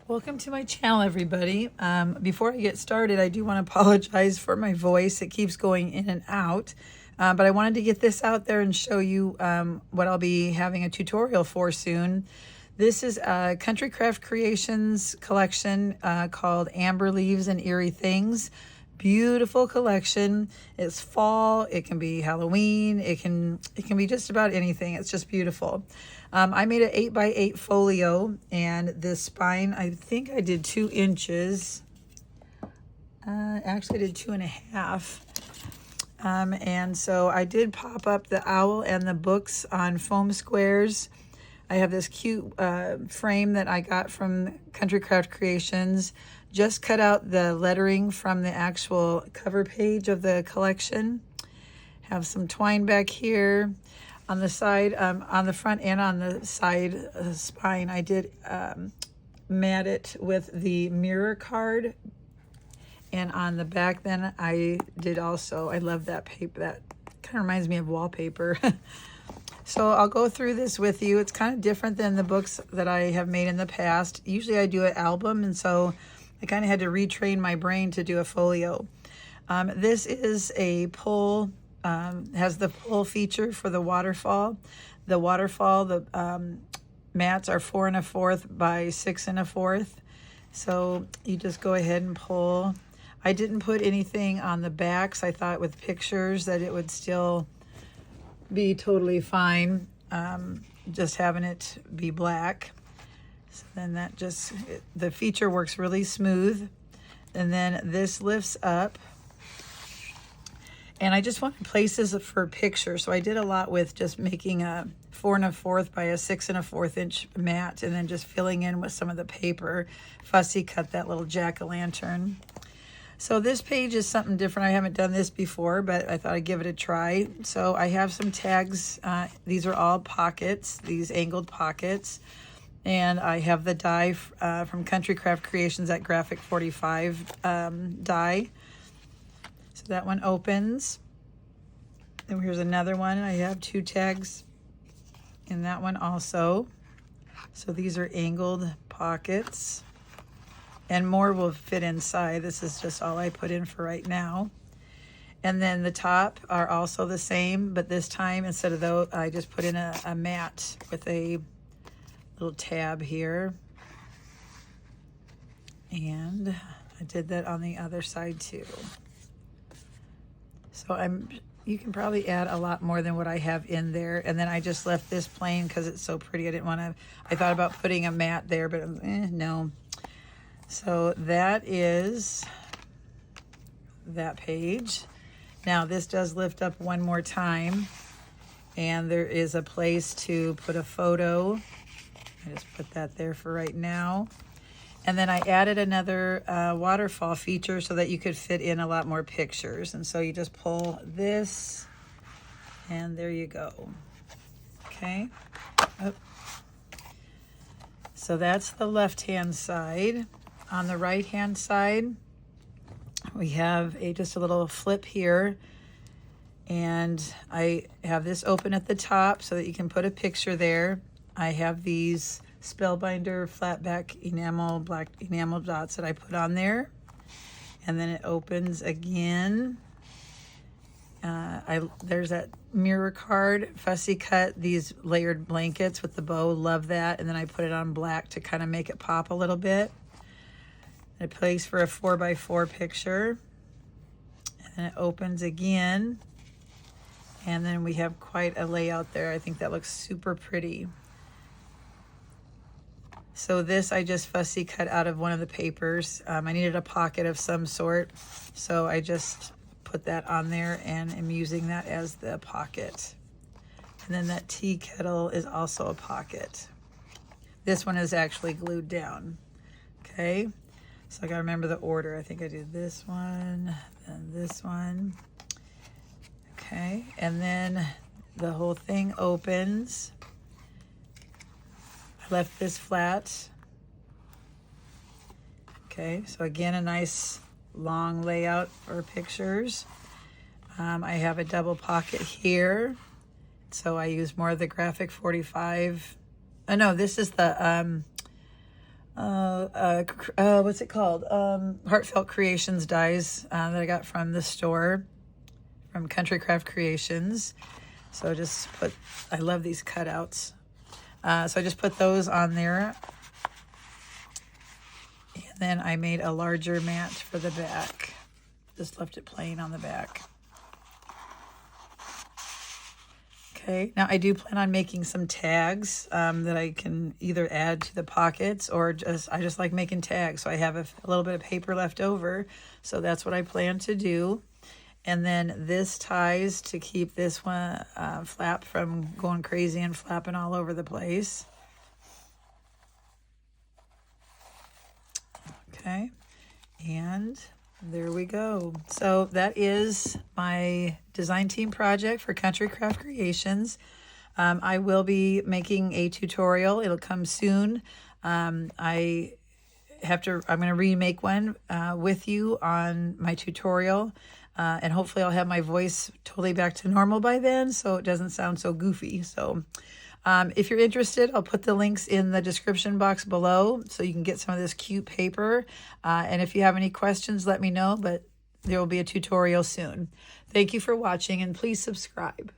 Welcome to my channel, everybody. Before I get started, I do want to apologize for my voice. It keeps going in and out, but I wanted to get this out there and show you what I'll be having a tutorial for soon. This is a Country Craft Creations collection called Amber Leaves and Eerie Things. Beautiful collection. It's fall, it can be Halloween, it can be just about anything. It's just beautiful. I made an 8x8 folio, and this spine, I think I did 2 inches. Actually I did 2.5. And so I did pop up the owl and the books on foam squares. I have this cute frame that I got from Country Craft Creations. Just cut out the lettering from the actual cover page of the collection. Have some twine back here. On the side, on the front and on the side spine, I did mat it with the mirror card. And on the back then, I did also, I love that paper. That kind of reminds me of wallpaper. So I'll go through this with you. It's kind of different than the books that I have made in the past. Usually I do an album, and so I kind of had to retrain my brain to do a folio. This is a pull, has the pull feature for the waterfall. The waterfall, the mats are 4 1/4 by 6 1/4. So you just go ahead and pull. I didn't put anything on the backs. I thought with pictures that it would still be totally fine, just having it be black. So then that just, the feature works really smooth. And then this lifts up. And I just wanted places for pictures. So I did a lot with just making a 4 1/4 by a 6 1/4 inch mat, and then just filling in with some of the paper. Fussy cut that little jack-o'-lantern. So this page is something different. I haven't done this before, but I thought I'd give it a try. So I have some tags. These are all pockets, these angled pockets. And I have the die from Country Craft Creations, that Graphic 45 die. So that one opens. And here's another one. I have 2 tags in that one also. So these are angled pockets. And more will fit inside. This is just all I put in for right now. And then the top are also the same, but this time instead of those, I just put in a mat with a little tab here. And I did that on the other side too. So you can probably add a lot more than what I have in there. And then I just left this plain because it's so pretty. I didn't want to, I thought about putting a mat there, but no. So that is that page. Now this does lift up one more time, and there is a place to put a photo. I just put that there for right now. And then I added another waterfall feature so that you could fit in a lot more pictures. And so you just pull this, and there you go. Okay. Oh. So that's the left-hand side. On the right-hand side, we have just a little flip here, and I have this open at the top so that you can put a picture there. I have these Spellbinder flat back enamel, black enamel dots that I put on there, and then it opens again. There's that mirror card, fussy cut these layered blankets with the bow, love that, and then I put it on black to kind of make it pop a little bit. A place for a 4x4 picture, and it opens again, and then we have quite a layout there. I think that looks super pretty. So this I just fussy cut out of one of the papers. I needed a pocket of some sort, so I just put that on there and am using that as the pocket. And then that tea kettle is also a pocket. This one is actually glued down. Okay. So I gotta remember the order. I think I did this one, then this one. Okay, and then the whole thing opens. I left this flat. Okay, so again, a nice long layout for pictures. I have a double pocket here. So I use more of the Graphic 45. Oh no, this is the what's it called? Heartfelt Creations dies that I got from the store, from Country Craft Creations. So just put, I love these cutouts. So I just put those on there. And then I made a larger mat for the back. Just left it plain on the back. Okay, now I do plan on making some tags that I can either add to the pockets or I just like making tags. So I have a little bit of paper left over. So that's what I plan to do. And then this ties to keep this one flap from going crazy and flapping all over the place. Okay, and there we go. So that is my design team project for Country Craft Creations. I will be making a tutorial. It'll come soon. I'm going to remake one with you on my tutorial. And hopefully I'll have my voice totally back to normal by then, so it doesn't sound so goofy. So if you're interested, I'll put the links in the description box below so you can get some of this cute paper. And if you have any questions, let me know, but there will be a tutorial soon. Thank you for watching, and please subscribe.